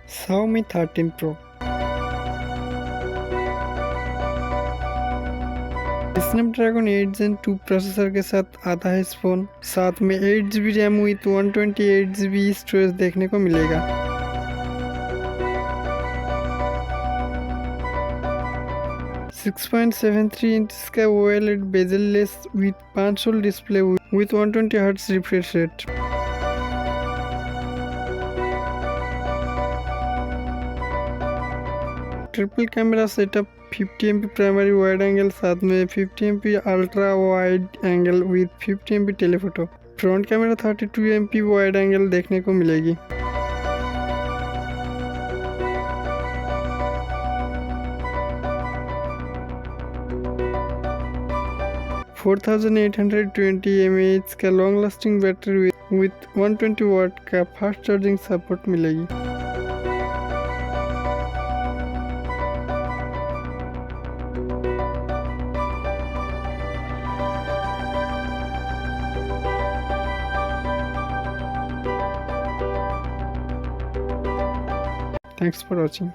Xiaomi 13 Pro। Snapdragon 8 Gen 2 processor के साथ आता है इस फोन। साथ में 8GB RAM with 128GB storage देखने को मिलेगा। सिक्स 6.73 इंच का OLED bezel-less with 5 display with 120Hz refresh rate. Triple camera setup 50MP primary wide angle साथ में 50MP ultra wide angle with 50MP telephoto. Front camera 32MP wide angle देखने को मिलेगी। 4820 mAh का लॉन्ग लास्टिंग बैटरी विथ 120 वाट का fast charging support मिलेगी। Thanks for watching.